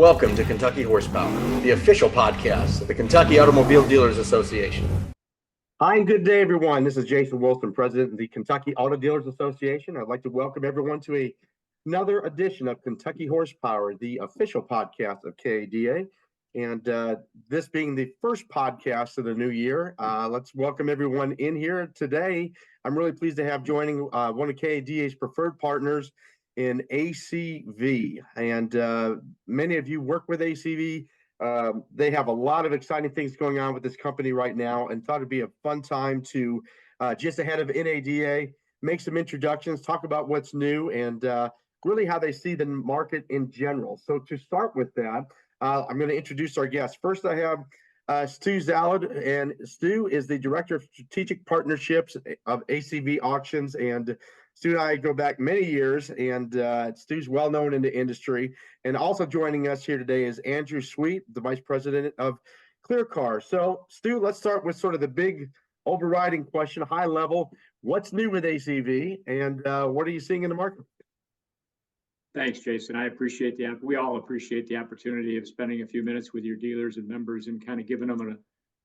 Welcome to Kentucky Horsepower, the official podcast of the Kentucky Automobile Dealers Association. Hi, and good day, everyone. This is Jason Wilson, President of the Kentucky Auto Dealers Association. I'd like to welcome everyone to another edition of Kentucky Horsepower, the official podcast of KADA. And this being the first podcast of the new year, let's welcome everyone in here today. I'm really pleased to have joining one of KADA's preferred partners in ACV. And many of you work with ACV. They have a lot of exciting things going on with this company right now, and thought it'd be a fun time to just ahead of NADA, make some introductions, talk about what's new, and really how they see the market in general. So to start with that, I'm going to introduce our guests. First, I have Stu Zalud, and Stu is the Director of Strategic Partnerships of ACV Auctions. And Stu and I go back many years, and Stu's well known in the industry. And also joining us here today is Andrew Sweet, the Vice President of ClearCar. So, Stu, let's start with sort of the big overriding question, high level. What's new with ACV, and what are you seeing in the market? Thanks, Jason. We all appreciate the opportunity of spending a few minutes with your dealers and members and kind of giving them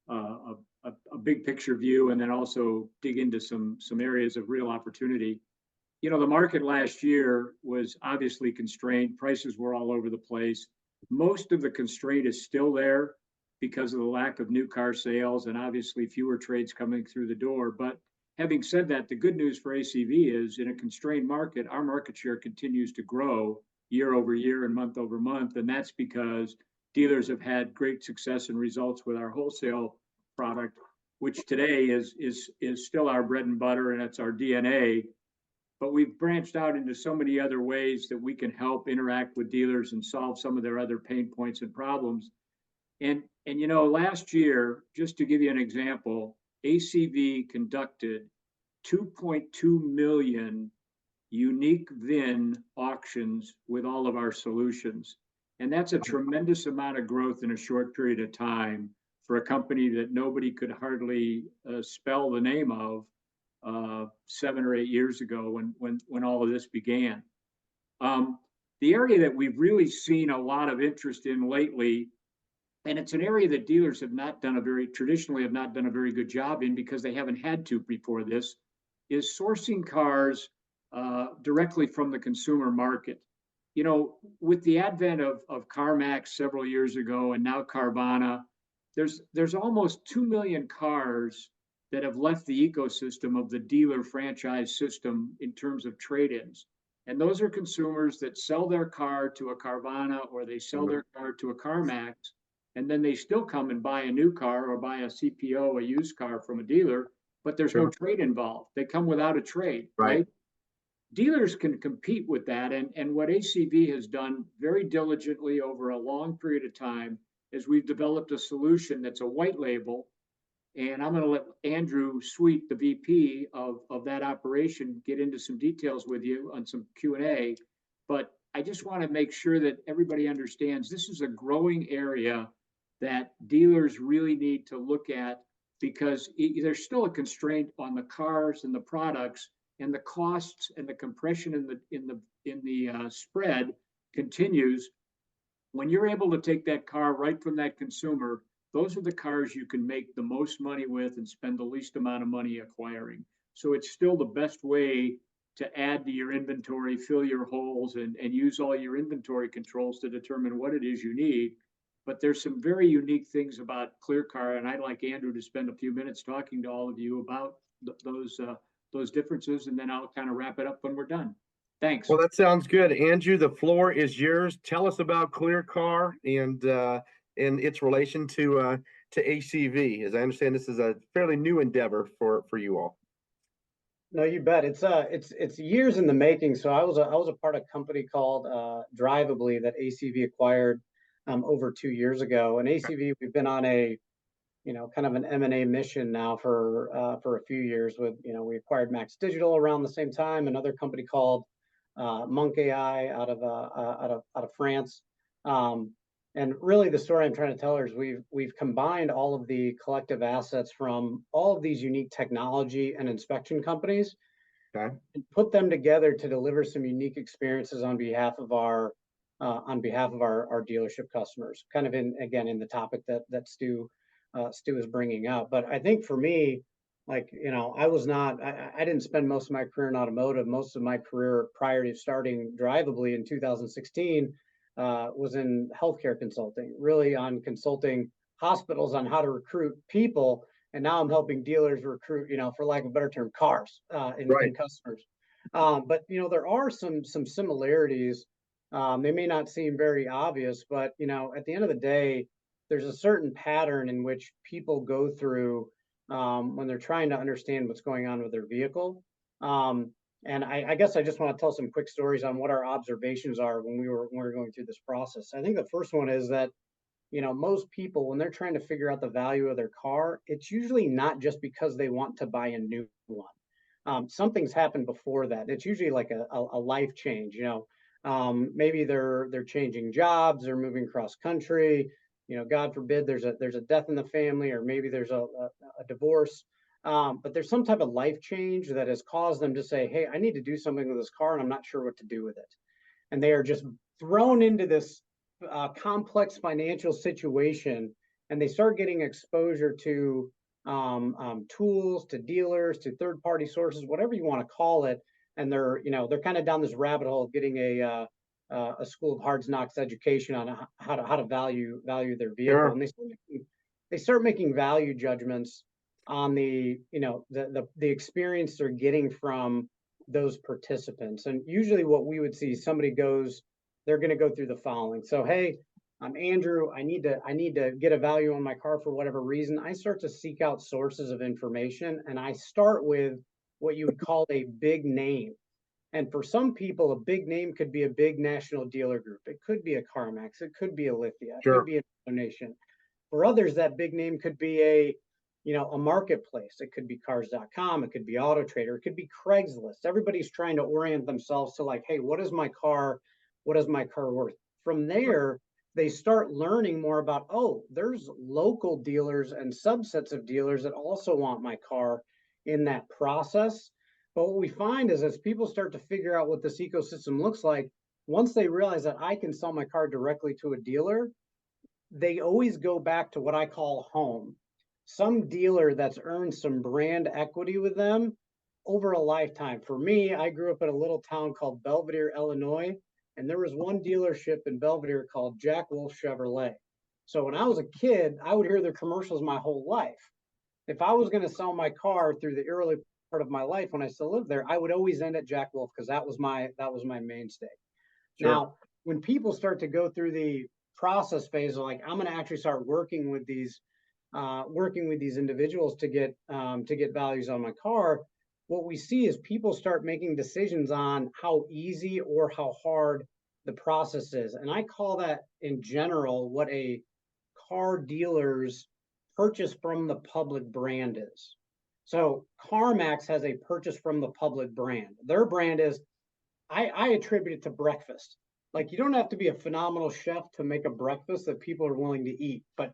a big picture view, and then also dig into some areas of real opportunity. You know, the market last year was obviously constrained. Prices were all over the place. Most of the constraint is still there because of the lack of new car sales and obviously fewer trades coming through the door. But having said that, the good news for ACV is in a constrained market, our market share continues to grow year over year and month over month. And that's because dealers have had great success and results with our wholesale product, which today is still our bread and butter, and it's our DNA. But we've branched out into so many other ways that we can help interact with dealers and solve some of their other pain points and problems. And you know, last year, just to give you an example, ACV conducted 2.2 million unique VIN auctions with all of our solutions. And that's a tremendous amount of growth in a short period of time for a company that nobody could hardly spell the name of 7 or 8 years ago when all of this began. The area that we've really seen a lot of interest in lately, and it's an area that dealers traditionally have not done a very good job in because they haven't had to before this, is sourcing cars directly from the consumer market. You know, with the advent of CarMax several years ago and now Carvana, there's almost 2 million cars that have left the ecosystem of the dealer franchise system in terms of trade-ins. And those are consumers that sell their car to a Carvana or they sell their car to a CarMax, and then they still come and buy a new car or buy a CPO, a used car from a dealer, but there's no trade involved. They come without a trade, right? Dealers can compete with that. And what ACV has done very diligently over a long period of time is we've developed a solution that's a white label. And I'm going to let Andrew Sweet, the VP of that operation, get into some details with you on some Q&A. But I just want to make sure that everybody understands this is a growing area that dealers really need to look at, because there's still a constraint on the cars and the products, and the costs and the compression in the spread continues. When you're able to take that car right from that consumer, those are the cars you can make the most money with and spend the least amount of money acquiring. So it's still the best way to add to your inventory, fill your holes, and use all your inventory controls to determine what it is you need. But there's some very unique things about ClearCar, and I'd like Andrew to spend a few minutes talking to all of you about those differences, and then I'll kind of wrap it up when we're done. Thanks. Well, that sounds good. Andrew, the floor is yours. Tell us about ClearCar and its relation to ACV. As I understand, this is a fairly new endeavor for you all. No, you bet. It's years in the making. So I was a part of a company called Drivably that ACV acquired over 2 years ago. And ACV, we've been on a kind of an M&A mission now for a few years. With we acquired Max Digital around the same time, another company called Monk AI out of France. And really, the story I'm trying to tell her is we've combined all of the collective assets from all of these unique technology and inspection companies, and put them together to deliver some unique experiences on behalf of our on behalf of our dealership customers, kind of in the topic that Stu is bringing up. But I think for me, like, I didn't spend most of my career in automotive. Most of my career prior to starting Drivably in 2016 was in healthcare consulting, really on consulting hospitals on how to recruit people. And now I'm helping dealers recruit, for lack of a better term, cars in customers. But there are some similarities. They may not seem very obvious, but at the end of the day, there's a certain pattern in which people go through when they're trying to understand what's going on with their vehicle. And I guess I just want to tell some quick stories on what our observations are when we were going through this process. I think the first one is that most people, when they're trying to figure out the value of their car, it's usually not just because they want to buy a new one. Something's happened before that. It's usually like a life change. Maybe they're changing jobs, they're moving cross country. God forbid there's a death in the family, or maybe there's a divorce. But there's some type of life change that has caused them to say, "Hey, I need to do something with this car, and I'm not sure what to do with it." And they are just thrown into this complex financial situation, and they start getting exposure to tools, to dealers, to third-party sources, whatever you want to call it. And they're kind of down this rabbit hole of getting a school of hard knocks education on how to value their vehicle. Sure. And they start making value judgments on the experience they're getting from those participants. And usually what we would see, they're going to go through the following. So, hey, I'm Andrew. I need to get a value on my car for whatever reason. I start to seek out sources of information, and I start with what you would call a big name. And for some people, a big name could be a big national dealer group. It could be a CarMax. It could be a Lithia. It Sure. could be a donation. For others, that big name could be a marketplace. It could be cars.com. It could be Auto Trader. It could be Craigslist. Everybody's trying to orient themselves to like, hey, what is my car worth? From there, they start learning more about, oh, there's local dealers and subsets of dealers that also want my car in that process. But what we find is as people start to figure out what this ecosystem looks like, once they realize that I can sell my car directly to a dealer, they always go back to what I call home. Some dealer that's earned some brand equity with them over a lifetime. For me, I grew up in a little town called Belvedere, Illinois, and there was one dealership in Belvedere called Jack Wolf Chevrolet. So when I was a kid, I would hear their commercials my whole life. If I was going to sell my car through the early part of my life when I still lived there, I would always end at Jack Wolf because that was my mainstay. Sure. Now, when people start to go through the process phase of like, I'm going to actually start working with these individuals to get values on my car, what we see is people start making decisions on how easy or how hard the process is. And I call that in general what a car dealer's purchase from the public brand is. So CarMax has a purchase from the public brand. Their brand is, I attribute it to breakfast. Like, you don't have to be a phenomenal chef to make a breakfast that people are willing to eat, but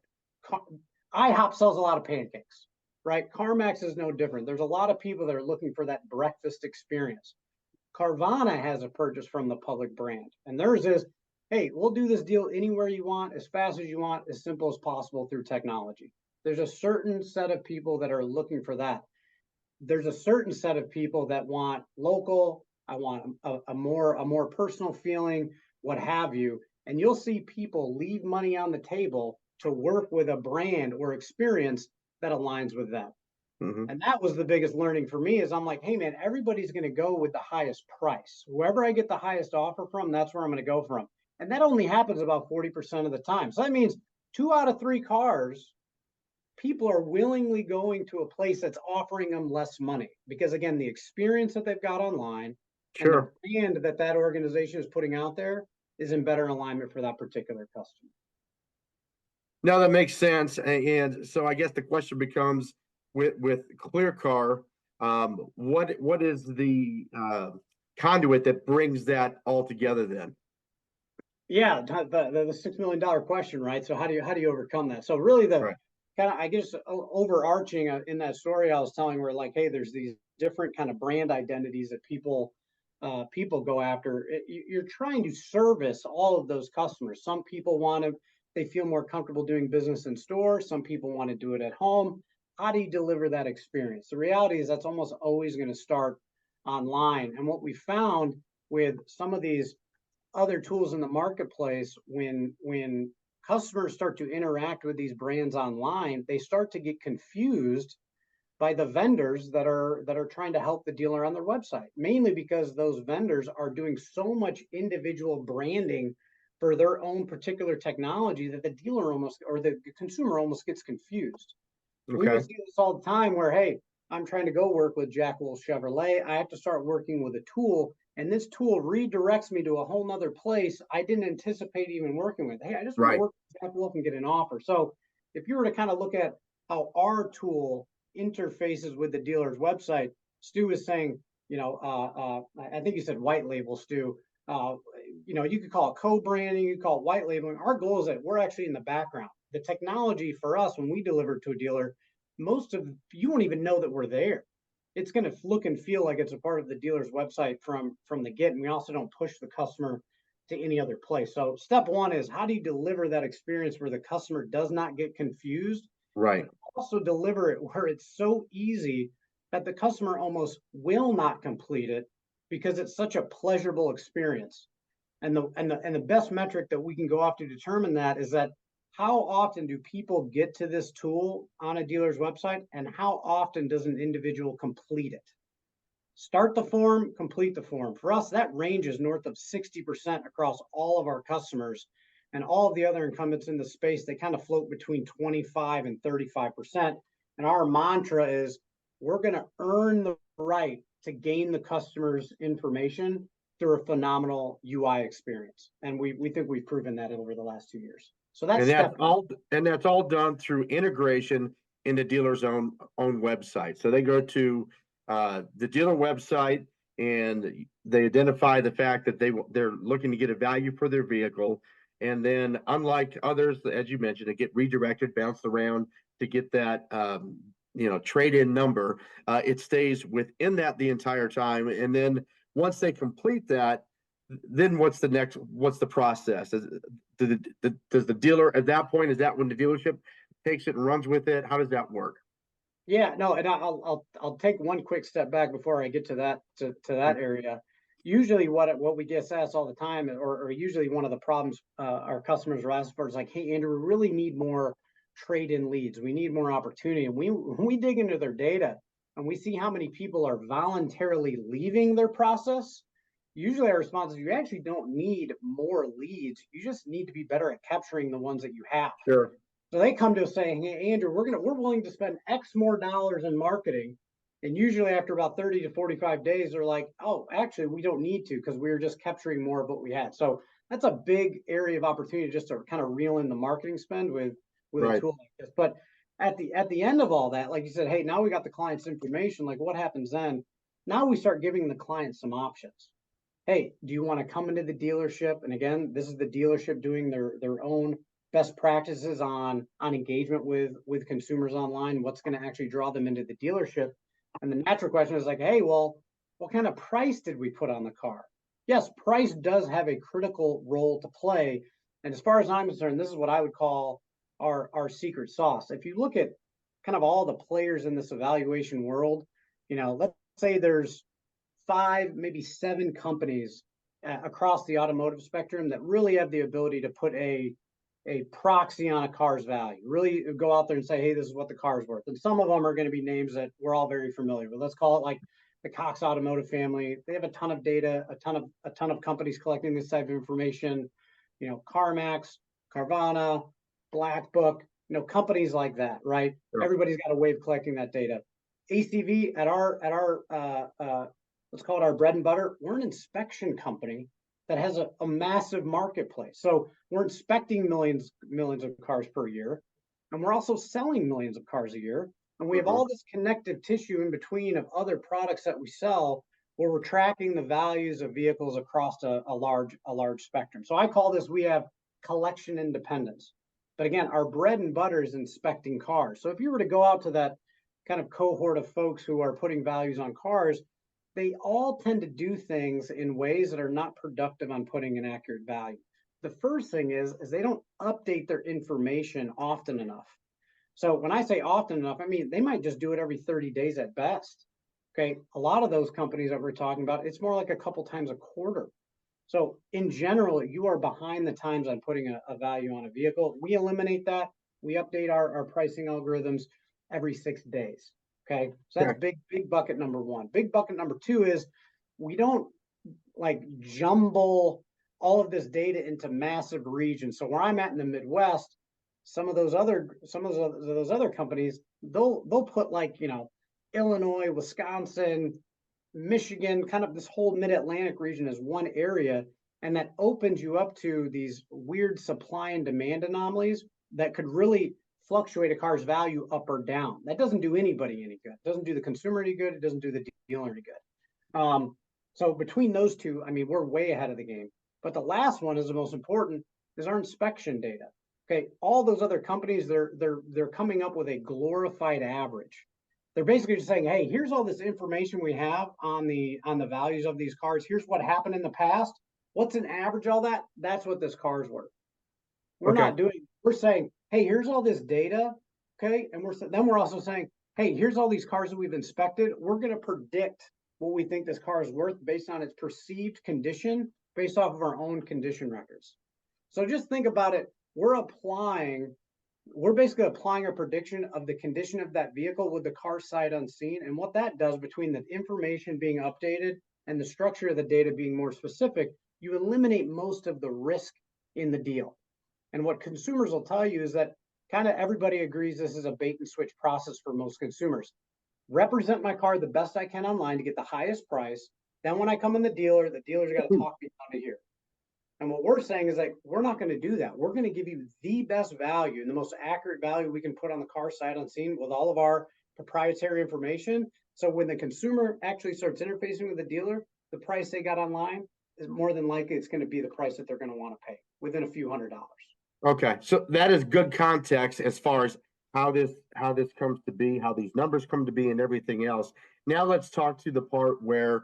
IHOP sells a lot of pancakes, right? CarMax is no different. There's a lot of people that are looking for that breakfast experience. Carvana has a purchase from the public brand, and theirs is, hey, we'll do this deal anywhere you want, as fast as you want, as simple as possible through technology. There's a certain set of people that are looking for that. There's a certain set of people that want local. I want a more personal feeling, what have you. And you'll see people leave money on the table to work with a brand or experience that aligns with them. Mm-hmm. And that was the biggest learning for me is I'm like, hey man, everybody's going to go with the highest price. Whoever I get the highest offer from, that's where I'm going to go from. And that only happens about 40% of the time. So that means 2 out of 3 cars, people are willingly going to a place that's offering them less money because, again, the experience that they've got online, sure, and the brand that organization is putting out there is in better alignment for that particular customer. No, that makes sense. And so I guess the question becomes with ClearCar, what is the conduit that brings that all together then? Yeah, the $6 million question, right? So how do you overcome that? So really kind of, I guess, overarching in that story I was telling where like, hey, there's these different kind of brand identities that people people go after. You're trying to service all of those customers. Some people they feel more comfortable doing business in store. Some people want to do it at home. How do you deliver that experience? The reality is that's almost always going to start online. And what we found with some of these other tools in the marketplace, when customers start to interact with these brands online, they start to get confused by the vendors that are trying to help the dealer on their website, mainly because those vendors are doing so much individual branding for their own particular technology that the dealer almost, or the consumer almost, gets confused. We would see this all the time where, hey, I'm trying to go work with Jack Wolf Chevrolet. I have to start working with a tool, and this tool redirects me to a whole nother place I didn't anticipate even working with. Hey, I just want to work with Jack Wolf and get an offer. So if you were to kind of look at how our tool interfaces with the dealer's website, Stu is saying, I think you said white label, Stu. You could call it co-branding, you could call it white labeling. Our goal is that we're actually in the background. The technology for us, when we deliver to a dealer, you won't even know that we're there. It's going to look and feel like it's a part of the dealer's website from the get, and we also don't push the customer to any other place. So step one is, how do you deliver that experience where the customer does not get confused? Right. Also deliver it where it's so easy that the customer almost will not complete it because it's such a pleasurable experience. And the best metric that we can go off to determine that is that how often do people get to this tool on a dealer's website, and how often does an individual complete it? Start the form, complete the form. For us, that range is north of 60% across all of our customers, and all of the other incumbents in the space, they kind of float between 25 and 35%. And our mantra is, we're going to earn the right to gain the customer's information through a phenomenal UI experience. And we think we've proven that over the last 2 years. So that's that's all done through integration in the dealer's own website. So they go to the dealer website and they identify the fact that they're looking to get a value for their vehicle. And then, unlike others, as you mentioned, they get redirected, bounced around to get that trade-in number. It stays within that the entire time. And then once they complete that, then what's the process? Does the dealer at that point, is that when the dealership takes it and runs with it? How does that work? Yeah, no, and I'll take one quick step back before I get to that area. Usually what we get asked all the time, or usually one of the problems our customers are asking for is like, hey, Andrew, we really need more trade-in leads. We need more opportunity. And when we dig into their data and we see how many people are voluntarily leaving their process, usually our response is, you actually don't need more leads. You just need to be better at capturing the ones that you have. Sure. So they come to us saying, hey, Andrew, we're willing to spend X more dollars in marketing. And usually after about 30 to 45 days, they're like, oh, actually, we don't need to, because we were just capturing more of what we had. So that's a big area of opportunity, just to kind of reel in the marketing spend with a tool like this. But at the end of all that, like you said, hey, now we got the client's information. Like, what happens then? Now we start giving the client some options. Hey, do you want to come into the dealership? And again, this is the dealership doing their own best practices on engagement with consumers online, what's going to actually draw them into the dealership. And the natural question is like, hey, well, what kind of price did we put on the car? Yes, price does have a critical role to play. And as far as I'm concerned, this is what I would call our secret sauce. If you look at kind of all the players in this evaluation world, let's say there's 5, maybe 7 companies across the automotive spectrum that really have the ability to put a proxy on a car's value, really go out there and say, hey, this is what the car's worth. And some of them are going to be names that we're all very familiar with. Let's call it like the Cox Automotive family. They have a ton of data, a ton of companies collecting this type of information. CarMax, Carvana, Black Book, companies like that, right? Sure. Everybody's got a way of collecting that data. ACV at our let's call it our bread and butter. We're an inspection company that has a massive marketplace. So we're inspecting millions of cars per year, and we're also selling millions of cars a year. And we have all this connective tissue in between of other products that we sell, where we're tracking the values of vehicles across a large spectrum. So I call this, we have collection independence. But again, our bread and butter is inspecting cars. So if you were to go out to that kind of cohort of folks who are putting values on cars, they all tend to do things in ways that are not productive on putting an accurate value. The first thing is they don't update their information often enough. So when I say often enough, I mean, they might just do it every 30 days at best. Okay. A lot of those companies that we're talking about, it's more like a couple times a quarter. So in general, you are behind the times on putting a value on a vehicle. We eliminate that. We update our pricing algorithms every 6 days. Okay. So that's big bucket number one. Big bucket number two is we don't like jumble all of this data into massive regions. So where I'm at in the Midwest, some of those other companies, they'll put like, Illinois, Wisconsin, Michigan, kind of this whole mid-Atlantic region as one area. And that opens you up to these weird supply and demand anomalies that could really fluctuate a car's value up or down. That doesn't do anybody any good. It doesn't do the consumer any good. It doesn't do the dealer any good. So between those two, I mean, we're way ahead of the game. But the last one is the most important, is our inspection data. Okay, all those other companies, they're coming up with a glorified average. They're basically just saying, hey, here's all this information we have on the values of these cars. Here's what happened in the past. What's an average? All that? That's what this car's worth. We're not doing. We're saying, hey, here's all this data. Okay, and we're also saying, hey, here's all these cars that we've inspected. We're going to predict what we think this car is worth based on its perceived condition, based off of our own condition records. So just think about it. We're basically applying a prediction of the condition of that vehicle with the car sight unseen. And what that does, between the information being updated and the structure of the data being more specific, you eliminate most of the risk in the deal. And what consumers will tell you is that kind of everybody agrees this is a bait and switch process for most consumers. Represent my car the best I can online to get the highest price. Then when I come in the dealer's got to talk me down to here. And what we're saying is, like, we're not going to do that. We're going to give you the best value and the most accurate value we can put on the car sight unseen with all of our proprietary information. So when the consumer actually starts interfacing with the dealer, the price they got online is more than likely it's going to be the price that they're going to want to pay within a few $100s. Okay, so that is good context as far as how this comes to be, how these numbers come to be, and everything else. Now let's talk to the part where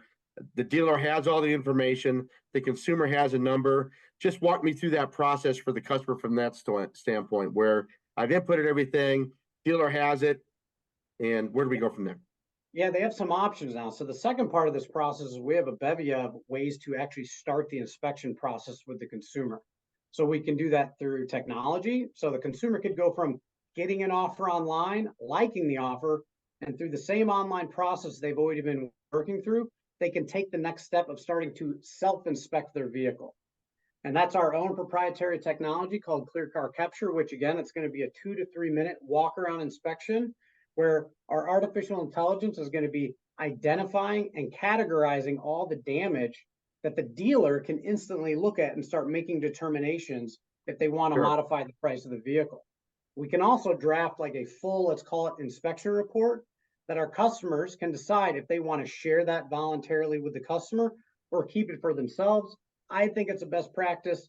the dealer has all the information, the consumer has a number. Just walk me through that process for the customer from that standpoint, where I've inputted everything, dealer has it, and where do we go from there? Yeah, they have some options now. So the second part of this process is we have a bevy of ways to actually start the inspection process with the consumer. So we can do that through technology. So the consumer could go from getting an offer online, liking the offer, and through the same online process they've already been working through, they can take the next step of starting to self-inspect their vehicle. And that's our own proprietary technology called ClearCar Capture, which again, it's going to be a 2 to 3 minute walk around inspection where our artificial intelligence is going to be identifying and categorizing all the damage that the dealer can instantly look at and start making determinations if they want to modify the price of the vehicle. We can also draft like a full, let's call it, inspection report that our customers can decide if they want to share that voluntarily with the customer or keep it for themselves. I think it's a best practice.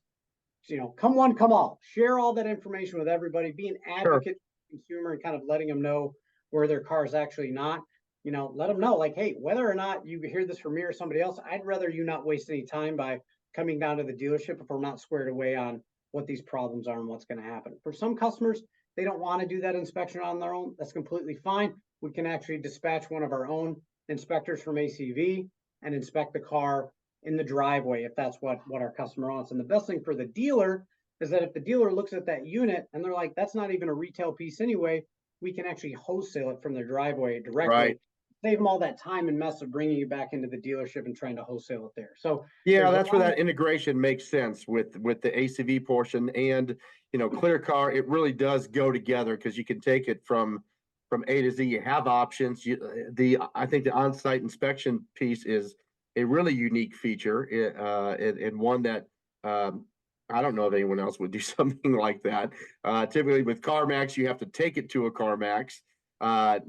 Come one, come all. Share all that information with everybody. Be an advocate for the consumer and kind of letting them know where their car is actually not. Let them know, like, hey, whether or not you hear this from me or somebody else, I'd rather you not waste any time by coming down to the dealership if we're not squared away on what these problems are and what's going to happen. For some customers, they don't want to do that inspection on their own. That's completely fine. We can actually dispatch one of our own inspectors from ACV and inspect the car in the driveway if that's what our customer wants. And the best thing for the dealer is that if the dealer looks at that unit and they're like, that's not even a retail piece anyway, we can actually wholesale it from their driveway directly. Save them all that time and mess of bringing you back into the dealership and trying to wholesale it there. So yeah, that's where that integration makes sense with the ACV portion and ClearCar. It really does go together because you can take it from A to Z. You have options. I think the on-site inspection piece is a really unique feature and one that I don't know if anyone else would do something like that. Typically with CarMax, you have to take it to a CarMax.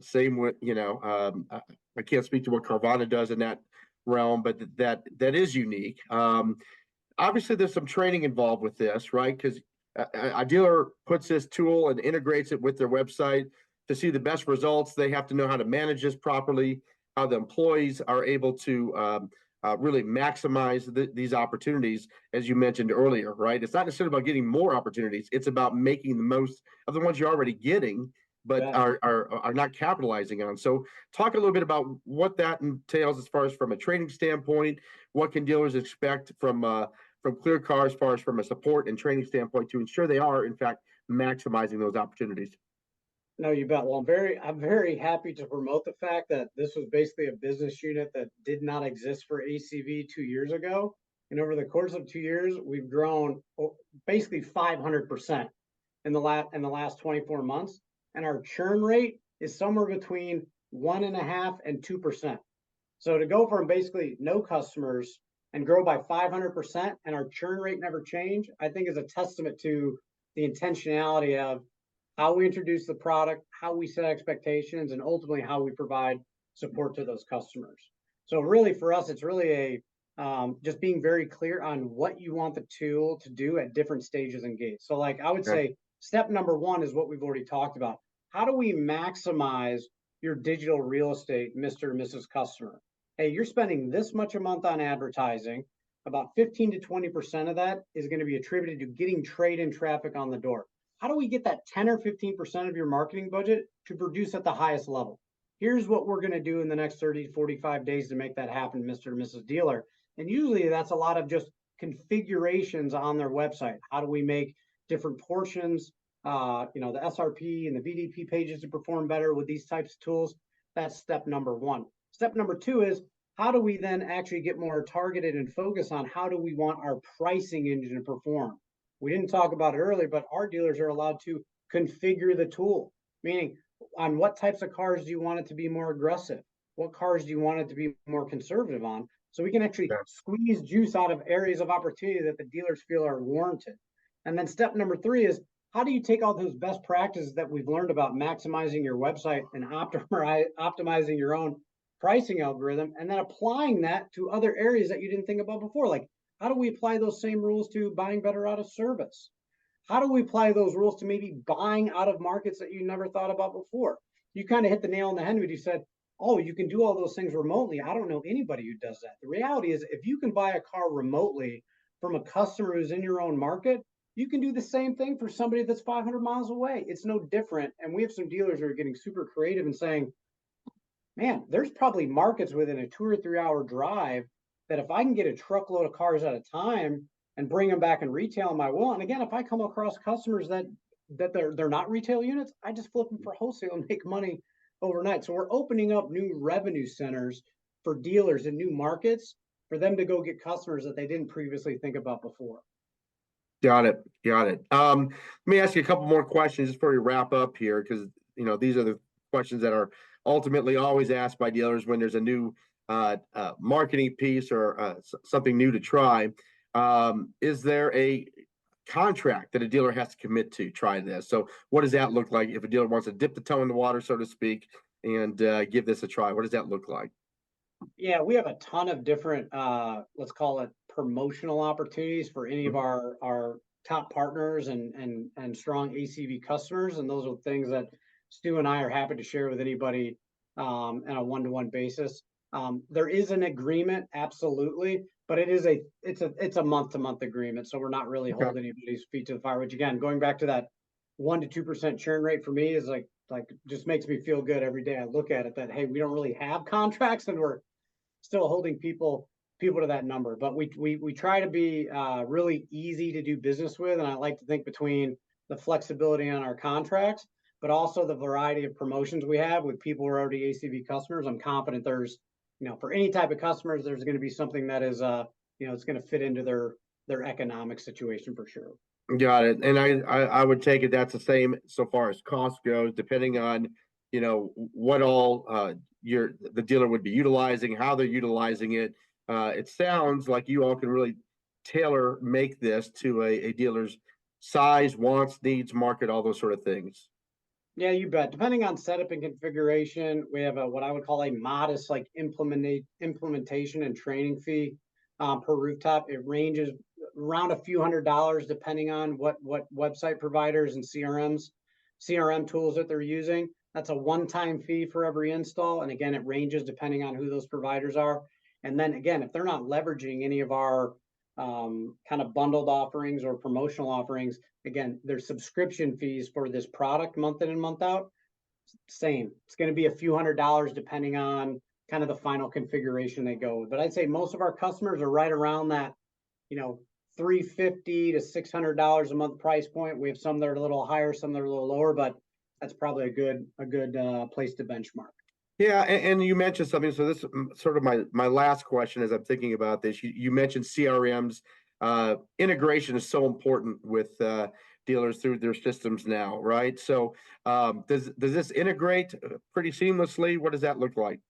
Same with, I can't speak to what Carvana does in that realm, but that is unique. Obviously there's some training involved with this, right? Because a dealer puts this tool and integrates it with their website to see the best results. They have to know how to manage this properly. how the employees are able to really maximize these opportunities, as you mentioned earlier, right? It's not necessarily about getting more opportunities. It's about making the most of the ones you're already getting, but Yeah. are not capitalizing on. So talk a little bit about what that entails as far as from a training standpoint. What can dealers expect from ClearCar as far as from a support and training standpoint to ensure they are, in fact, maximizing those opportunities? No, you bet. Well, I'm very happy to promote the fact that this was basically a business unit that did not exist for ACV 2 years ago. And over the course of 2 years, we've grown basically 500% in the last 24 months. And our churn rate is somewhere between 1.5% and 2%. So to go from basically no customers and grow by 500% and our churn rate never change, I think is a testament to the intentionality of how we introduce the product, how we set expectations, and ultimately how we provide support to those customers. So really for us, it's really just being very clear on what you want the tool to do at different stages and gates. So like I would say step number one is what we've already talked about. How do we maximize your digital real estate, Mr. and Mrs. Customer? Hey, you're spending this much a month on advertising. About 15 to 20% of that is going to be attributed to getting trade-in traffic on the door. How do we get that 10 or 15% of your marketing budget to produce at the highest level? Here's what we're going to do in the next 30 to 45 days to make that happen, Mr. and Mrs. Dealer. And usually that's a lot of just configurations on their website. How do we make different portions, the SRP and the VDP pages to perform better with these types of tools? That's step number one. Step number two is how do we then actually get more targeted and focus on how do we want our pricing engine to perform? We didn't talk about it earlier, but our dealers are allowed to configure the tool, meaning on what types of cars do you want it to be more aggressive? What cars do you want it to be more conservative on? So we can actually squeeze juice out of areas of opportunity that the dealers feel are warranted. And then step number three is how do you take all those best practices that we've learned about maximizing your website and optimizing your own pricing algorithm and then applying that to other areas that you didn't think about before? Like, how do we apply those same rules to buying better out of service? How do we apply those rules to maybe buying out of markets that you never thought about before? You kind of hit the nail on the head when you said, oh, you can do all those things remotely. I don't know anybody who does that. The reality is if you can buy a car remotely from a customer who's in your own market, you can do the same thing for somebody that's 500 miles away. It's no different. And we have some dealers who are getting super creative and saying, man, there's probably markets within a 2 or 3 hour drive that if I can get a truckload of cars at a time and bring them back and retail them, I will. And again, if I come across customers that they're not retail units, I just flip them for wholesale and make money overnight. So we're opening up new revenue centers for dealers in new markets for them to go get customers that they didn't previously think about before. Got it. Let me ask you a couple more questions just before we wrap up here, because these are the questions that are ultimately always asked by dealers when there's a new marketing piece or something new to try. Is there a contract that a dealer has to commit to try this? So what does that look like if a dealer wants to dip the toe in the water, so to speak, and give this a try? What does that look like? Yeah, we have a ton of different, let's call it promotional opportunities for any of our top partners and strong ACV customers. And those are things that Stu and I are happy to share with anybody on a one-to-one basis. There is an agreement, absolutely, but it's a month-to-month agreement. So we're not really holding anybody's feet to the fire, which again, going back to that 1 to 2% churn rate for me is like just makes me feel good every day I look at it that, hey, we don't really have contracts and we're still holding people to that number. But we try to be really easy to do business with. And I like to think between the flexibility on our contracts, but also the variety of promotions we have with people who are already ACV customers. I'm confident there's, for any type of customers, there's going to be something that is, it's going to fit into their economic situation for sure. Got it. And I would take it that's the same so far as cost goes, depending on, what all the dealer would be utilizing, how they're utilizing it. It sounds like you all can really tailor make this to a dealer's size, wants, needs, market, all those sort of things. Yeah, you bet. Depending on setup and configuration, we have what I would call a modest implementation and training fee per rooftop. It ranges around a few $100s depending on what website providers and CRM tools that they're using. That's a one-time fee for every install. And again, it ranges depending on who those providers are. And then again, if they're not leveraging any of our kind of bundled offerings or promotional offerings, again, there's subscription fees for this product month in and month out. Same. It's going to be a few $100s depending on kind of the final configuration they go with. But I'd say most of our customers are right around that, $350 to $600 a month price point. We have some that are a little higher, some that are a little lower, but that's probably a good place to benchmark. Yeah, and you mentioned something. So this is sort of my last question as I'm thinking about this. You mentioned CRMs. Integration is so important with dealers through their systems now, right? So does this integrate pretty seamlessly? What does that look like?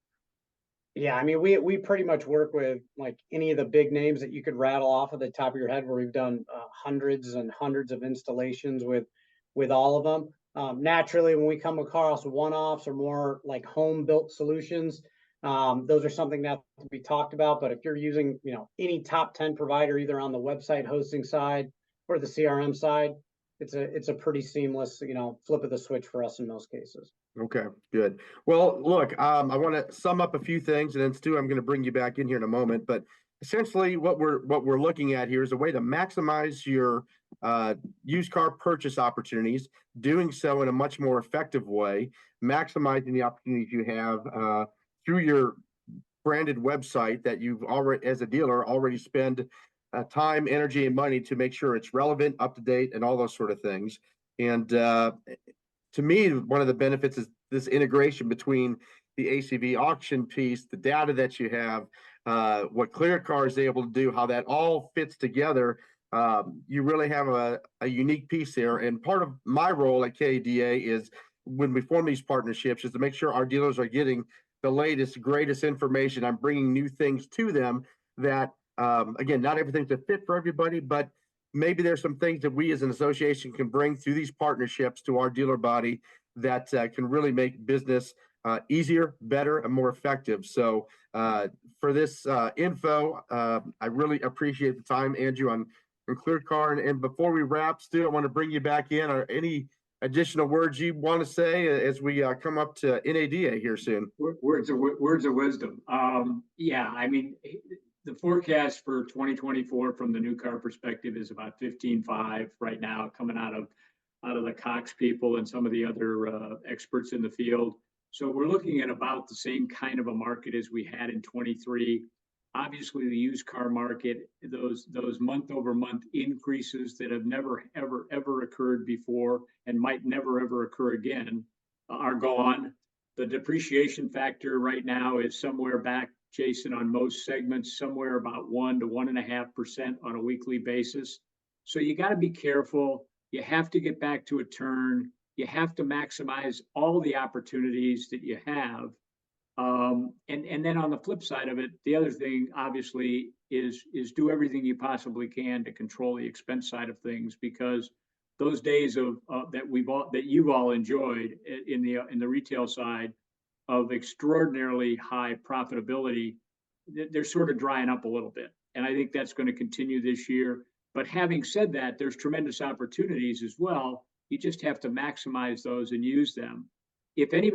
Yeah, I mean, we pretty much work with like any of the big names that you could rattle off at the top of your head, where we've done hundreds and hundreds of installations with all of them. Naturally, when we come across one-offs or more like home-built solutions, those are something that to be talked about. But if you're using, any top 10 provider, either on the website hosting side or the CRM side, it's a pretty seamless, flip of the switch for us in most cases. Okay, good. Well, look, I want to sum up a few things, and then Stu, I'm going to bring you back in here in a moment. But essentially, what we're looking at here is a way to maximize your used car purchase opportunities, doing so in a much more effective way, maximizing the opportunities you have through your branded website that you've already, as a dealer, already spend time, energy, and money to make sure it's relevant, up to date, and all those sort of things. And to me, one of the benefits is this integration between the ACV auction piece, the data that you have, what ClearCar is able to do, how that all fits together. You really have a unique piece there. And part of my role at KDA is when we form these partnerships is to make sure our dealers are getting the latest, greatest information. I'm bringing new things to them that, again, not everything's a fit for everybody, but maybe there's some things that we as an association can bring through these partnerships to our dealer body that can really make business easier, better, and more effective. So for this info, I really appreciate the time, Andrew, on ClearCar. And before we wrap, Stu, I want to bring you back in. Are any additional words you want to say as we come up to NADA here soon? Words of wisdom. Yeah, I mean, the forecast for 2024 from the new car perspective is about 15.5 right now, coming out of the Cox people and some of the other experts in the field. So we're looking at about the same kind of a market as we had in 23. Obviously, the used car market, those month over month increases that have never, ever occurred before and might never, ever occur again are gone. The depreciation factor right now is somewhere back, Jason, on most segments, somewhere about 1 to 1.5% on a weekly basis. So you got to be careful. You have to get back to a turn. You have to maximize all the opportunities that you have. And then on the flip side of it, the other thing obviously is do everything you possibly can to control the expense side of things, because those days of that you've all enjoyed in the retail side of extraordinarily high profitability, they're sort of drying up a little bit. And I think that's going to continue this year. But having said that, there's tremendous opportunities as well. You just have to maximize those and use them. If any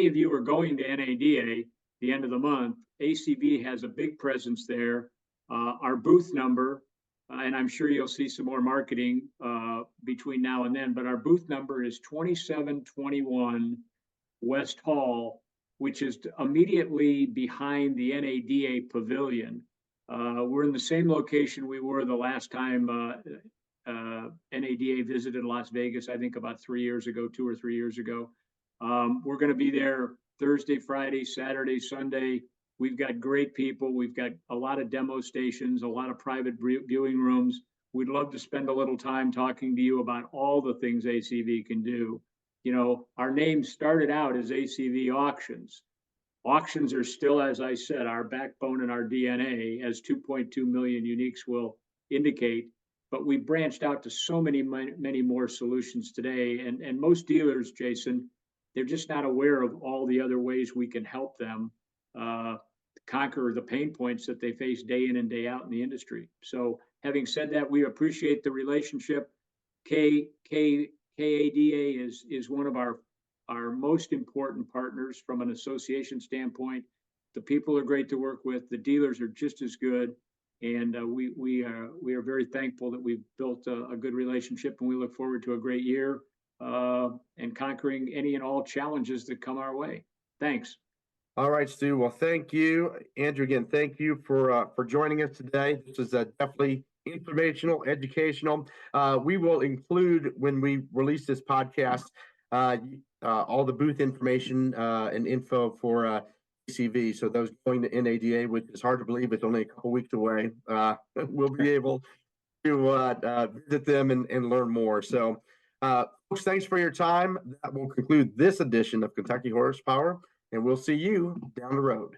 of you are going to NADA the end of the month, ACV has a big presence there. Our booth number, and I'm sure you'll see some more marketing between now and then, but our booth number is 2721 West Hall, which is immediately behind the NADA Pavilion. We're in the same location we were the last time NADA visited Las Vegas, I think about 2 or 3 years ago. We're going to be there Thursday, Friday, Saturday, Sunday. We've got great people. We've got a lot of demo stations, a lot of private viewing rooms. We'd love to spend a little time talking to you about all the things ACV can do. Our name started out as ACV Auctions. Auctions are still, as I said, our backbone and our DNA, as 2.2 million uniques will indicate. But we branched out to so many more solutions today. And most dealers, Jason, they're just not aware of all the other ways we can help them conquer the pain points that they face day in and day out in the industry. So having said that, we appreciate the relationship. KADA is one of our our most important partners from an association standpoint. The people are great to work with. The dealers are just as good. And we are very thankful that we've built a good relationship, and we look forward to a great year and conquering any and all challenges that come our way. Thanks. All right, Stu. Well, thank you, Andrew. Again, thank you for joining us today. This is definitely informational, educational. We will include, when we release this podcast, all the booth information and info for ACV. So those going to NADA, which is hard to believe, it's only a couple weeks away, we'll be able to visit them and learn more. So, folks, thanks for your time. That will conclude this edition of Kentucky Horsepower, and we'll see you down the road.